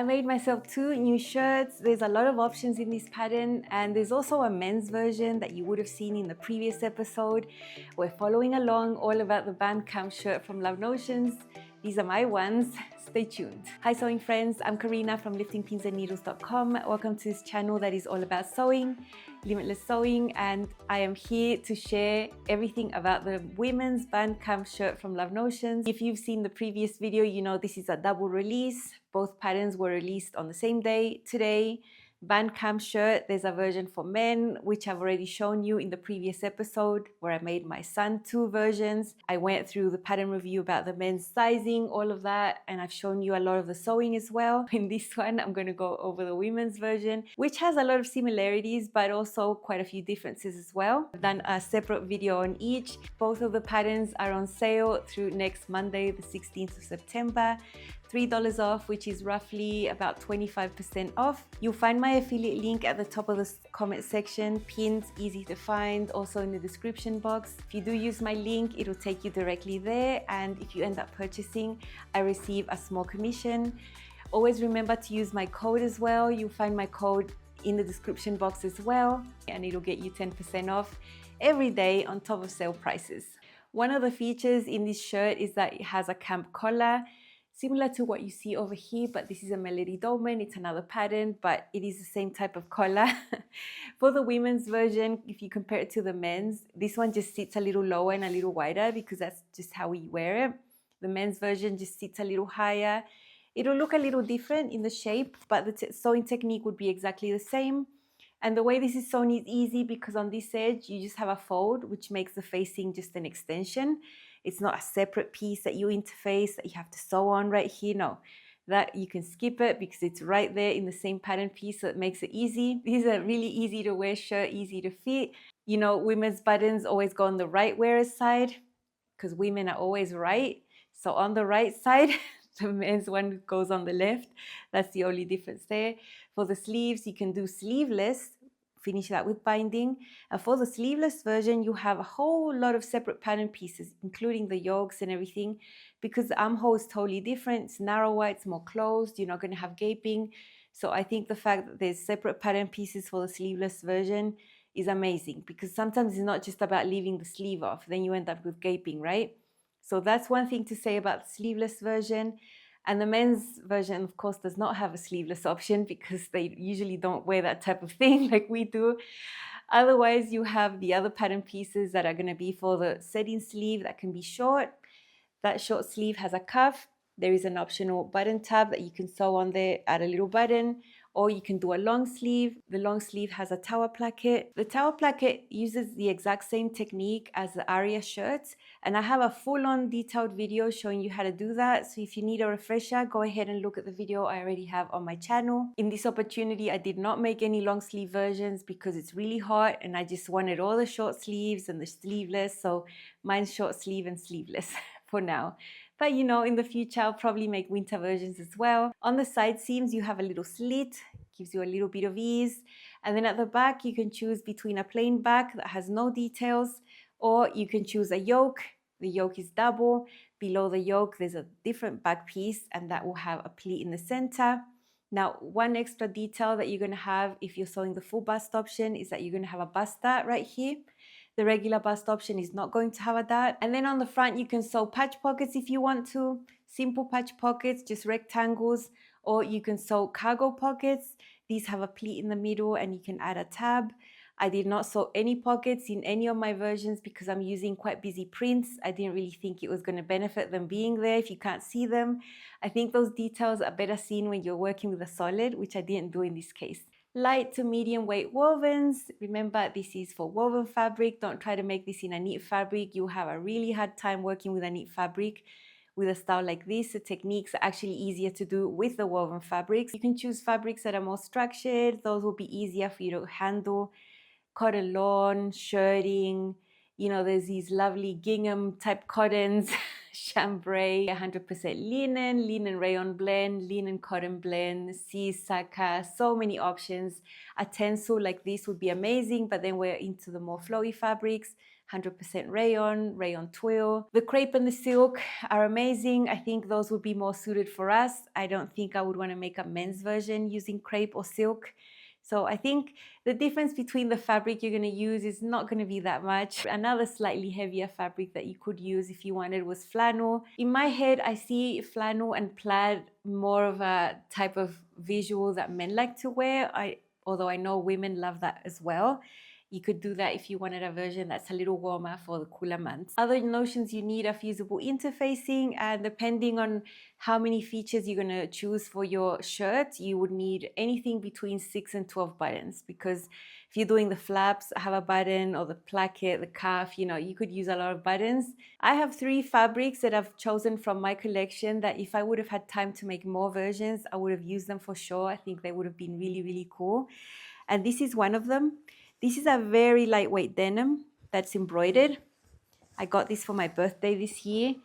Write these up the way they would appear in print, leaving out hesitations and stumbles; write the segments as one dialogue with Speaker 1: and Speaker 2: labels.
Speaker 1: I made myself 2 new shirts. There's a lot of options in this pattern, and there's also a men's version that you would have seen in the previous episode. We're following along all about the Bandcamp shirt from Love Notions. These are my ones. Stay tuned. Hi sewing friends, I'm Karina from liftingpinsandneedles.com. Welcome to this channel that is all about sewing, limitless sewing, and I am here to share everything about the women's Bandcamp shirt from Love Notions. If you've seen the previous video, you know this is a double release. Both patterns were released on the same day today. Bandcamp shirt, there's a version for men, which I've already shown you in the previous episode where I made my son 2 versions. I went through the pattern review about the men's sizing, all of that, and I've shown you a lot of the sewing as well. In this one, I'm going to go over the women's version, which has a lot of similarities, but also quite a few differences as well. I've done a separate video on each. Both of the patterns are on sale through next Monday, the 16th of September. $3 off, which is roughly about 25% off. You'll find my affiliate link at the top of the comment section, pinned, easy to find, also in the description box. If you do use my link, it'll take you directly there, and if you end up purchasing, I receive a small commission. Always remember to use my code as well. You'll find my code in the description box as well, and it'll get you 10% off every day on top of sale prices. One of the features in this shirt is that it has a camp collar, similar to what you see over here, but this is a Melody Dolman. It's another pattern, but it is the same type of collar. For the women's version, if you compare it to the men's, this one just sits a little lower and a little wider because that's just how we wear it. The men's version just sits a little higher. It'll look a little different in the shape, but the sewing technique would be exactly the same. And the way this is sewn is easy because on this edge, you just have a fold, which makes the facing just an extension. It's not a separate piece that you interface that you have to sew on right here. No, that you can skip it because it's right there in the same pattern piece, so it makes it easy. This is a really easy to wear shirt, easy to fit. You know, women's buttons always go on the right wearer's side because women are always right. So on the right side, the men's one goes on the left. That's the only difference there. For the sleeves, you can do sleeveless. Finish that with binding. And for the sleeveless version, you have a whole lot of separate pattern pieces, including the yokes and everything, because the armhole is totally different. It's narrower, it's more closed, you're not going to have gaping. So I think the fact that there's separate pattern pieces for the sleeveless version is amazing, because sometimes it's not just about leaving the sleeve off, then you end up with gaping, right? So that's one thing to say about the sleeveless version. And the men's version, of course, does not have a sleeveless option because they usually don't wear that type of thing like we do. Otherwise, you have the other pattern pieces that are going to be for the setting sleeve that can be short. That short sleeve has a cuff. There is an optional button tab that you can sew on there, add a little button, or you can do a long sleeve. The long sleeve has a tower placket. The tower placket uses the exact same technique as the Aria shirts, and I have a full-on detailed video showing you how to do that. So if you need a refresher, go ahead and look at the video I already have on my channel. In this opportunity, I did not make any long sleeve versions because it's really hot and I just wanted all the short sleeves and the sleeveless. So mine's short sleeve and sleeveless for now. But you know, in the future, I'll probably make winter versions as well. On the side seams, you have a little slit, gives you a little bit of ease. And then at the back, you can choose between a plain back that has no details, or you can choose a yoke. The yoke is double. Below the yoke, there's a different back piece, and that will have a pleat in the center. Now, one extra detail that you're going to have if you're sewing the full bust option is that you're going to have a bust dart right here. The regular bust option is not going to have a dart. And then on the front, you can sew patch pockets if you want to. Simple patch pockets, just rectangles, or you can sew cargo pockets. These have a pleat in the middle and you can add a tab. I did not sew any pockets in any of my versions because I'm using quite busy prints. I didn't really think it was going to benefit them being there if you can't see them. I think those details are better seen when you're working with a solid, which I didn't do in this case. Light to medium weight wovens. Remember, this is for woven fabric. Don't try to make this in a knit fabric. You'll have a really hard time working with a knit fabric. With a style like this, the techniques are actually easier to do with the woven fabrics. You can choose fabrics that are more structured. Those will be easier for you to handle. Cotton lawn, shirting, you know, there's these lovely gingham type cottons, chambray, 100% linen rayon blend, linen cotton blend, saka, so many options. A tencel like this would be amazing, but then we're into the more flowy fabrics. 100% rayon, rayon twill. The crepe and the silk are amazing. I think those would be more suited for us. I don't think I would want to make a men's version using crepe or silk. So I think the difference between the fabric you're going to use is not going to be that much. Another slightly heavier fabric that you could use if you wanted was flannel. In my head, I see flannel and plaid more of a type of visual that men like to wear. Although I know women love that as well. You could do that if you wanted a version that's a little warmer for the cooler months. Other notions you need are fusible interfacing, and depending on how many features you're going to choose for your shirt, you would need anything between 6 and 12 buttons, because if you're doing the flaps, have a button, or the placket, the cuff, you could use a lot of buttons. I have 3 fabrics that I've chosen from my collection that if I would have had time to make more versions, I would have used them for sure. I think they would have been really, really cool. And this is one of them. This is a very lightweight denim that's embroidered. I got this for my birthday this year,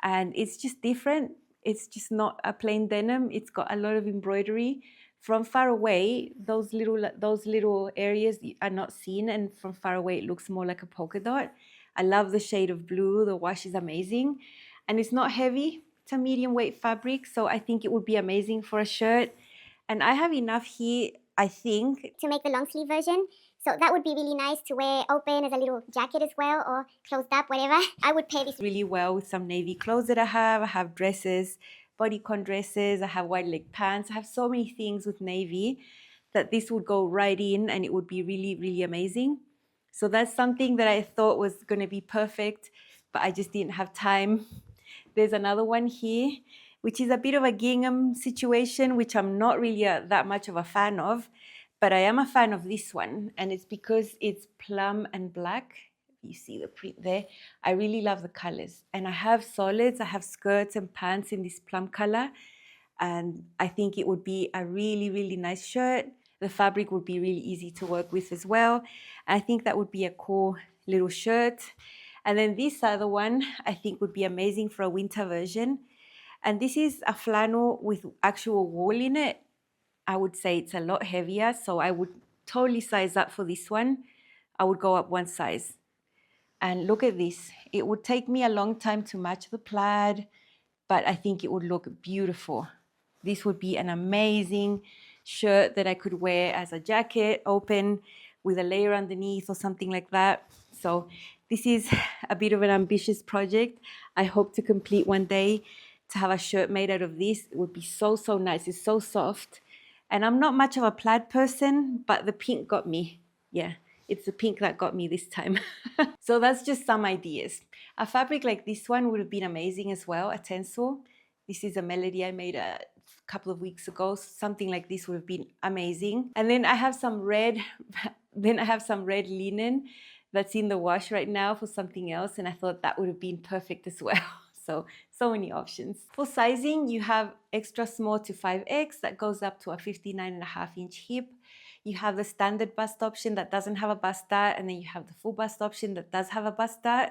Speaker 1: and it's just different. It's just not a plain denim. It's got a lot of embroidery. From far away, those little areas are not seen, and from far away it looks more like a polka dot. I love the shade of blue. The wash is amazing, and it's not heavy. It's a medium weight fabric, so I think it would be amazing for a shirt. And I have enough here, I think,
Speaker 2: to make the long sleeve version. So that would be really nice to wear open as a little jacket as well, or closed up, whatever. I would pair this
Speaker 1: really well with some navy clothes that I have. I have dresses, bodycon dresses, I have wide leg pants. I have so many things with navy that this would go right in, and it would be really, really amazing. So that's something that I thought was going to be perfect, but I just didn't have time. There's another one here, which is a bit of a gingham situation, which I'm not really that much of a fan of. But I am a fan of this one, and it's because it's plum and black. You see the print there. I really love the colors. And I have solids, I have skirts and pants in this plum color. And I think it would be a really, really nice shirt. The fabric would be really easy to work with as well. I think that would be a cool little shirt. And then this other one, I think would be amazing for a winter version. And this is a flannel with actual wool in it. I would say it's a lot heavier, so I would totally size up for this one. I would go up one size. And look at this. It would take me a long time to match the plaid, but I think it would look beautiful. This would be an amazing shirt that I could wear as a jacket, open with a layer underneath or something like that. So this is a bit of an ambitious project. I hope to complete one day to have a shirt made out of this. It would be so, so nice. It's so soft. And I'm not much of a plaid person, but the pink got me. Yeah, it's the pink that got me this time. So that's just some ideas. A fabric like this one would have been amazing as well, a tencel. This is a melody I made a couple of weeks ago. Something like this would have been amazing. And then I have some red, linen that's in the wash right now for something else. And I thought that would have been perfect as well. So many options. For sizing, you have extra small to 5X that goes up to a 59.5-inch hip. You have the standard bust option that doesn't have a bust dart, and then you have the full bust option that does have a bust dart.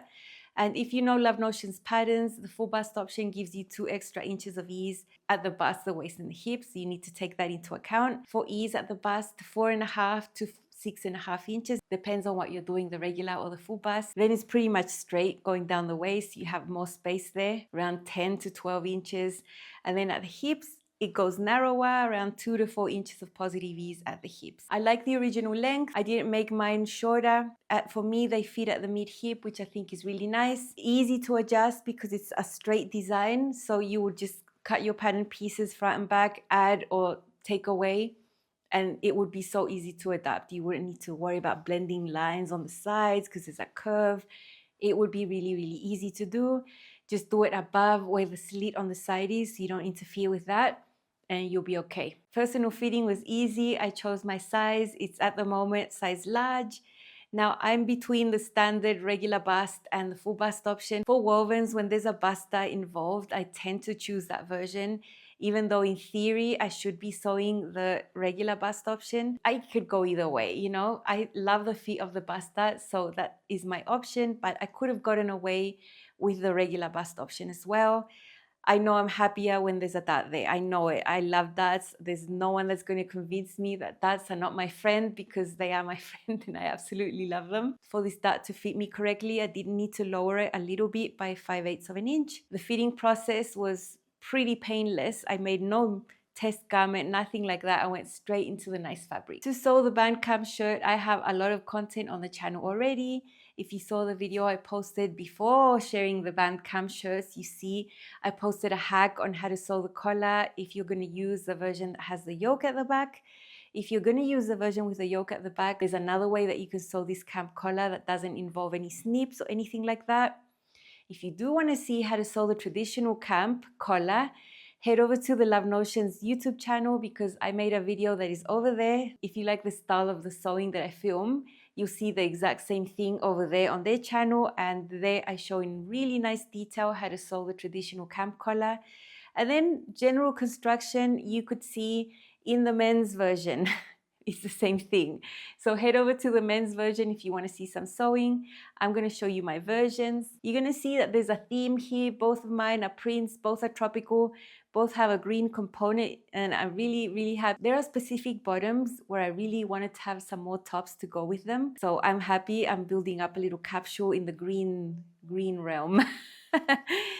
Speaker 1: And if you know Love Notion's patterns, the full bust option gives you 2 extra inches of ease at the bust, the waist, and the hips. So you need to take that into account. For ease at the bust, 4.5 to 6.5 inches, depends on what you're doing, the regular or the full bust. Then it's pretty much straight going down the waist. You have more space there, around 10 to 12 inches. And then at the hips, it goes narrower, around 2 to 4 inches of positive ease at the hips. I like the original length. I didn't make mine shorter. For me, they fit at the mid hip, which I think is really nice. Easy to adjust because it's a straight design. So you would just cut your pattern pieces front and back, add or take away, and it would be so easy to adapt. You wouldn't need to worry about blending lines on the sides because there's a curve. It would be really, really easy to do. Just do it above where the slit on the side is so you don't interfere with that, and you'll be okay. Personal fitting was easy. I chose my size. It's at the moment size large. Now I'm between the standard regular bust and the full bust option. For wovens, when there's a buster involved, I tend to choose that version. Even though in theory I should be sewing the regular bust option, I could go either way, you know. I love the fit of the buster, so that is my option, but I could have gotten away with the regular bust option as well. I know I'm happier when there's a dot there. I know it. I love dots. There's no one that's going to convince me that dots are not my friend, because they are my friend and I absolutely love them. For this dot to fit me correctly, I did need to lower it a little bit by 5/8 of an inch. The fitting process was pretty painless. I made no test garment, nothing like that. I went straight into the nice fabric. To sew the Bandcamp shirt, I have a lot of content on the channel already. If you saw the video I posted before sharing the Bandcamp shirts, you see I posted a hack on how to sew the collar if you're going to use the version that has the yoke at the back. If you're going to use the version with the yoke at the back, there's another way that you can sew this camp collar that doesn't involve any snips or anything like that. If you do want to see how to sew the traditional camp collar, head over to the Love Notions YouTube channel, because I made a video that is over there. If you like the style of the sewing that I film, you'll see the exact same thing over there on their channel, and there I show in really nice detail how to sew the traditional camp collar. And then general construction you could see in the men's version. It's the same thing. So head over to the men's version if you want to see some sewing. I'm going to show you my versions. You're going to see that there's a theme here. Both of mine are prints, both are tropical, both have a green component, and I'm really happy. There are specific bottoms where I really wanted to have some more tops to go with them. So I'm happy I'm building up a little capsule in the green realm.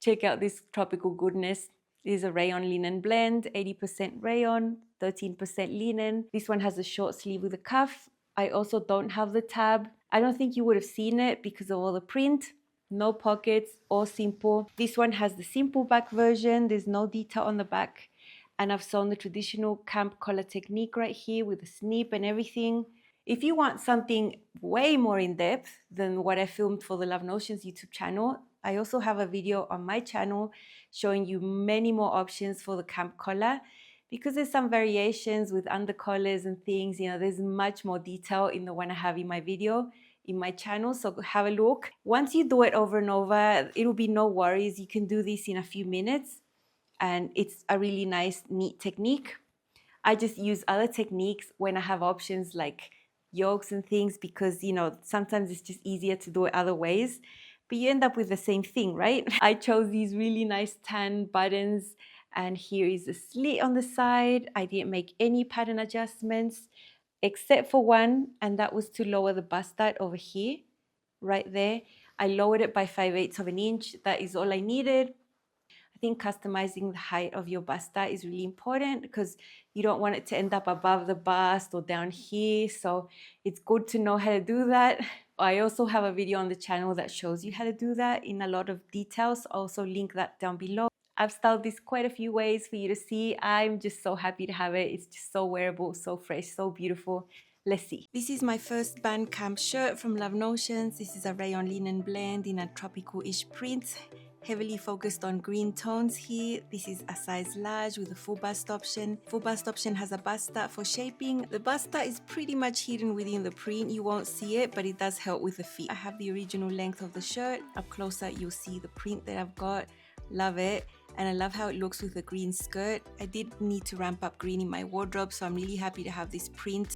Speaker 1: Check out this tropical goodness. This is a rayon linen blend, 80% rayon, 13% linen. This one has a short sleeve with a cuff. I also don't have the tab. I don't think you would have seen it because of all the print. No pockets, all simple. This one has the simple back version. There's no detail on the back. And I've sewn the traditional camp collar technique right here with the snip and everything. If you want something way more in depth than what I filmed for the Love Notions YouTube channel, I also have a video on my channel showing you many more options for the camp collar, because there's some variations with undercollars and things. You know, there's much more detail in the one I have in my video in my channel, so have a look. Once you do it over and over, it'll be no worries. You can do this in a few minutes, and it's a really nice, neat technique. I just use other techniques when I have options like yokes and things, because, you know, sometimes it's just easier to do it other ways, but you end up with the same thing, right? I chose these really nice tan buttons, and here is a slit on the side. I didn't make any pattern adjustments except for one, and that was to lower the bust dart over here, right there. I lowered it by 5/8 of an inch. That is all I needed. I think customizing the height of your bust dart is really important, because you don't want it to end up above the bust or down here. So it's good to know how to do that. I also have a video on the channel that shows you how to do that in a lot of details. I'll also link that down below. I've styled this quite a few ways for you to see. I'm just so happy to have it. It's just so wearable, so fresh, so beautiful. Let's see. This is my first Bandcamp shirt from Love Notions. This is a rayon linen blend in a tropical-ish print, heavily focused on green tones here. This is a size large with a full bust option. Full bust option has a bust dart for shaping. The bust dart is pretty much hidden within the print. You won't see it, but it does help with the fit. I have the original length of the shirt. Up closer, you'll see the print that I've got. Love it. And I love how it looks with the green skirt. I did need to ramp up green in my wardrobe, so I'm really happy to have this print.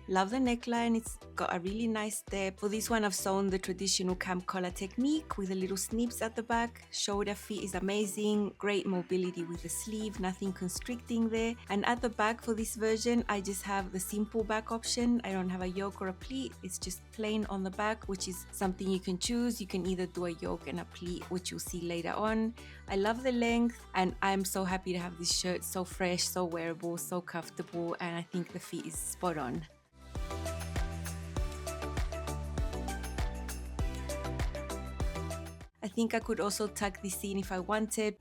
Speaker 1: Love the neckline. It's got a really nice step. For this one, I've sewn the traditional camp collar technique with the little snips at the back. Shoulder fit is amazing. Great mobility with the sleeve, nothing constricting there. And at the back for this version, I just have the simple back option. I don't have a yoke or a pleat. It's just plain on the back, which is something you can choose. You can either do a yoke and a pleat, which you'll see later on. I love the length, and I'm so happy to have this shirt. So fresh, so wearable, so comfortable, and I think the fit is spot on. I think I could also tuck this in if I wanted.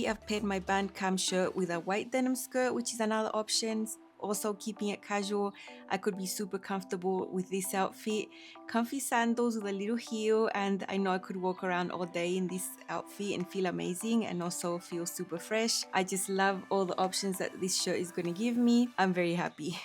Speaker 1: I've paired my Bandcamp shirt with a white denim skirt, which is another option. Also keeping it casual. I could be super comfortable with this outfit. Comfy sandals with a little heel, and I know I could walk around all day in this outfit and feel amazing and also feel super fresh. I just love all the options that this shirt is going to give me. I'm very happy.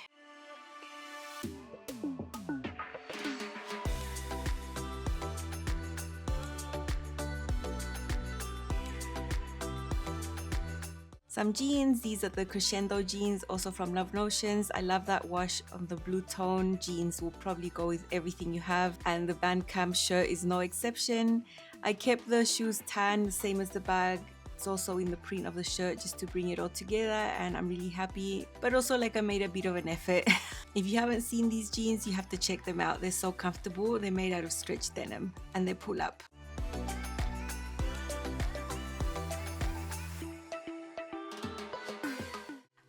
Speaker 1: Some jeans, these are the Crescendo jeans, also from Love Notions. I love that wash on the blue tone. Jeans will probably go with everything you have, and the Bandcamp shirt is no exception. I kept the shoes tan, the same as the bag. It's also in the print of the shirt just to bring it all together, and I'm really happy. But also, like, I made a bit of an effort. If you haven't seen these jeans, you have to check them out. They're so comfortable. They're made out of stretch denim and they pull up.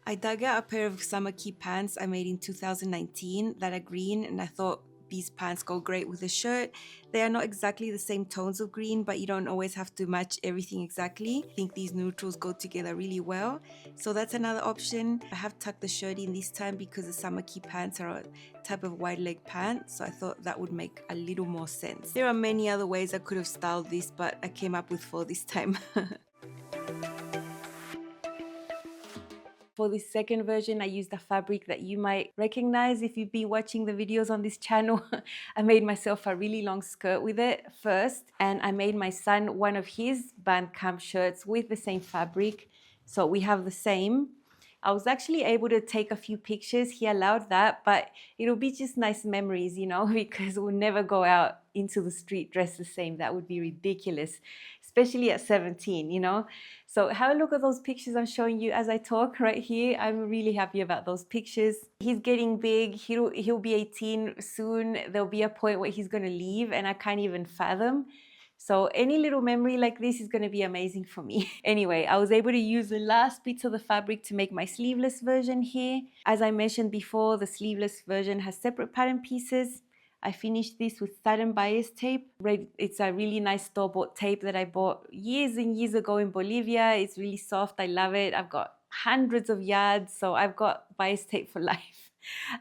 Speaker 1: I dug out a pair of summer key pants I made in 2019 that are green, and I thought these pants go great with the shirt. They are not exactly the same tones of green, but you don't always have to match everything exactly. I think these neutrals go together really well. So that's another option. I have tucked the shirt in this time because the summer key pants are a type of wide leg pant, so I thought that would make a little more sense. There are many other ways I could have styled this, but I came up with 4 this time. For this second version, I used a fabric that you might recognize if you've been watching the videos on this channel. I made myself a really long skirt with it first, and I made my son one of his Bandcamp shirts with the same fabric. So we have the same. I was actually able to take a few pictures. He allowed that, but it'll be just nice memories, you know, because we'll never go out into the street dressed the same. That would be ridiculous, especially at 17, you know. So have a look at those pictures I'm showing you as I talk right here. I'm really happy about those pictures. He's getting big. He'll be 18 soon. There'll be a point where he's going to leave, and I can't even fathom. So any little memory like this is going to be amazing for me. Anyway, I was able to use the last bits of the fabric to make my sleeveless version here. As I mentioned before, the sleeveless version has separate pattern pieces. I finished this with satin bias tape. It's a really nice store-bought tape that I bought years and years ago in Bolivia. It's really soft. I love it. I've got hundreds of yards, so I've got bias tape for life.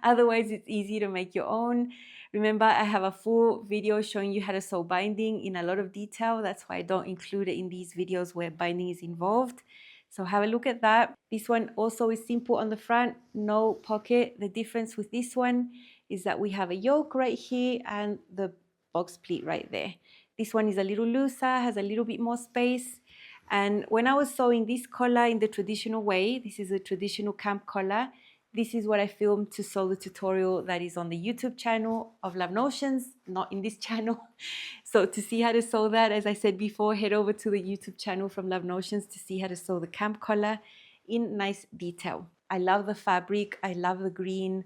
Speaker 1: Otherwise, it's easy to make your own. Remember, I have a full video showing you how to sew binding in a lot of detail. That's why I don't include it in these videos where binding is involved. So have a look at that. This one also is simple on the front, no pocket. The difference with this one is that we have a yoke right here and the box pleat right there. This one is a little looser, has a little bit more space. And when I was sewing this collar in the traditional way, this is a traditional camp collar. This is what I filmed to sew the tutorial that is on the YouTube channel of Love Notions, not in this channel. So to see how to sew that, as I said before, head over to the YouTube channel from Love Notions to see how to sew the camp collar in nice detail. I love the fabric, I love the green,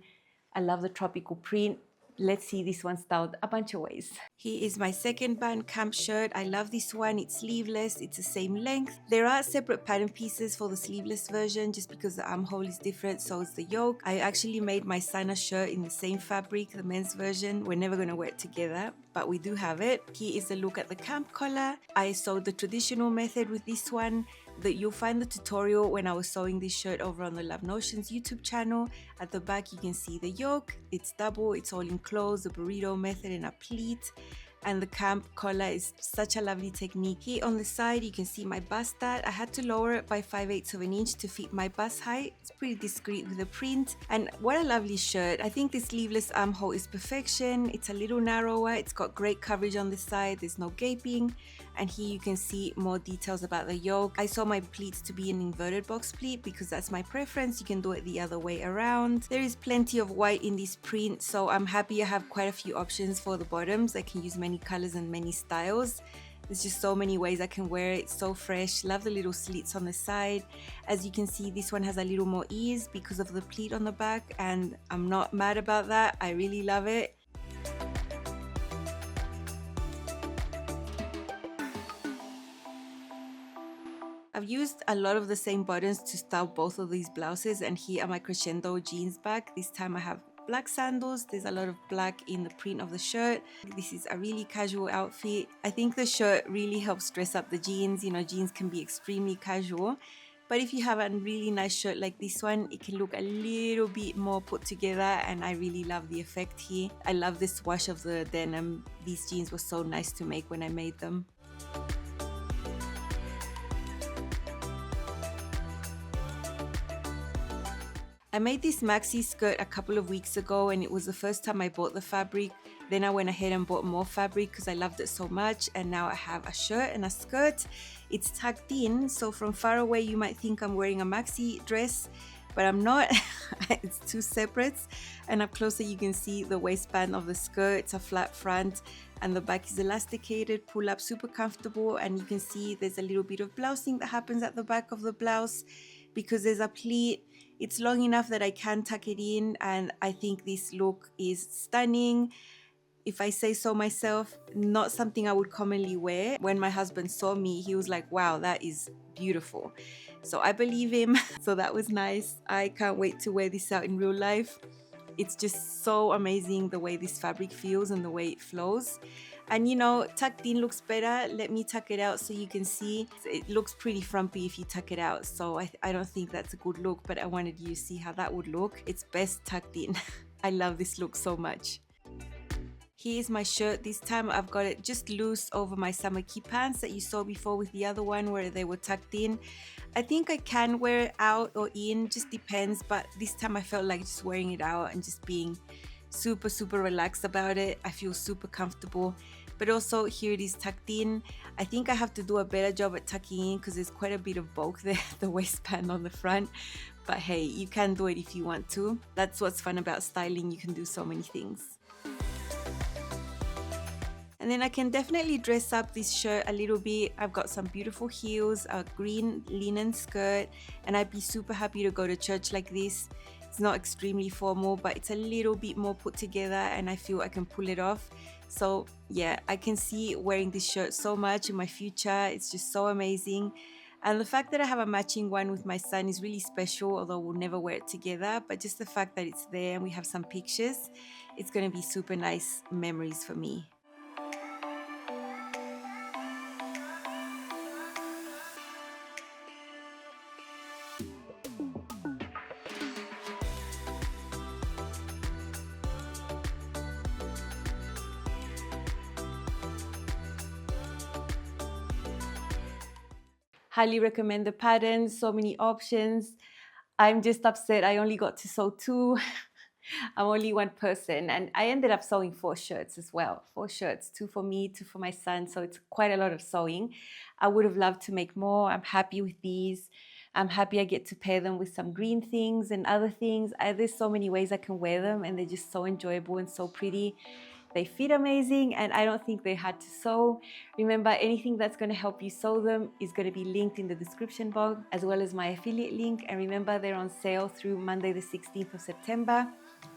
Speaker 1: I love the tropical print. Let's see this one styled a bunch of ways. Here is my second Bandcamp shirt. I love this one. It's sleeveless. It's the same length. There are separate pattern pieces for the sleeveless version just because the armhole is different. So is the yoke. I actually made my son a shirt in the same fabric, the men's version. We're never going to wear it together, but we do have it. Here is a look at the camp collar. I sewed the traditional method with this one. You'll find the tutorial when I was sewing this shirt over on the Love Notions YouTube channel. At the back you can see the yoke, it's double, it's all enclosed, the burrito method and a pleat. And the camp collar is such a lovely technique. Here on the side you can see my bust dart. I had to lower it by 5/8 of an inch to fit my bust height. It's pretty discreet with the print. And what a lovely shirt. I think the sleeveless armhole is perfection. It's a little narrower. It's got great coverage on the side. There's no gaping. And here you can see more details about the yoke. I saw my pleats to be an inverted box pleat because that's my preference. You can do it the other way around. There is plenty of white in this print, so I'm happy I have quite a few options for the bottoms. I can use many colors and many styles. There's just so many ways I can wear it. It's so fresh. Love the little slits on the side. As you can see, this one has a little more ease because of the pleat on the back, and I'm not mad about that. I really love it. I've used a lot of the same buttons to style both of these blouses, and here are my Crescendo jeans back. This time I have black sandals. There's a lot of black in the print of the shirt. This is a really casual outfit. I think the shirt really helps dress up the jeans. You know, jeans can be extremely casual, but if you have a really nice shirt like this one, it can look a little bit more put together, and I really love the effect here. I love this wash of the denim. These jeans were so nice to make when I made them. I made this maxi skirt a couple of weeks ago, and it was the first time I bought the fabric. Then I went ahead and bought more fabric because I loved it so much, and now I have a shirt and a skirt. It's tucked in, so from far away you might think I'm wearing a maxi dress, but I'm not. It's two separates, and up closer you can see the waistband of the skirt. It's a flat front and the back is elasticated, pull up, super comfortable, and you can see there's a little bit of blousing that happens at the back of the blouse because there's a pleat. It's long enough that I can tuck it in, and I think this look is stunning. If I say so myself, not something I would commonly wear. When my husband saw me, he was like, wow, that is beautiful. So I believe him. So that was nice. I can't wait to wear this out in real life. It's just so amazing the way this fabric feels and the way it flows. And you know, tucked in looks better. Let me tuck it out so you can see. It looks pretty frumpy if you tuck it out. So I don't think that's a good look, but I wanted you to see how that would look. It's best tucked in. I love this look so much. Here's my shirt. This time I've got it just loose over my summer key pants that you saw before with the other one where they were tucked in. I think I can wear it out or in, just depends, but this time I felt like just wearing it out and just being super relaxed about it. I feel super comfortable, but also here it is tucked in. I think I have to do a better job at tucking in because there's quite a bit of bulk there, the waistband on the front, but hey, you can do it if you want to. That's what's fun about styling. You can do so many things. And then I can definitely dress up this shirt a little bit. I've got some beautiful heels, a green linen skirt, and I'd be super happy to go to church like this. It's not extremely formal, but it's a little bit more put together and I feel I can pull it off. So yeah, I can see wearing this shirt so much in my future. It's just so amazing. And the fact that I have a matching one with my son is really special, although we'll never wear it together. But just the fact that it's there and we have some pictures, it's going to be super nice memories for me. Highly recommend the pattern, so many options. I'm just upset I only got to sew 2. I'm only one person, and I ended up sewing 4 shirts as well. 4 shirts, 2 for me, 2 for my son, so it's quite a lot of sewing. I would have loved to make more. I'm happy with these. I'm happy I get to pair them with some green things and other things. There's so many ways I can wear them, and they're just so enjoyable and so pretty. They fit amazing, and I don't think they had to sew. Remember, anything that's going to help you sew them is going to be linked in the description box, as well as my affiliate link. And remember, they're on sale through Monday the 16th of September,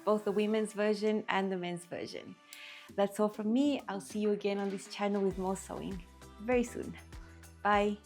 Speaker 1: both the women's version and the men's version. That's all from me. I'll see you again on this channel with more sewing very soon. Bye.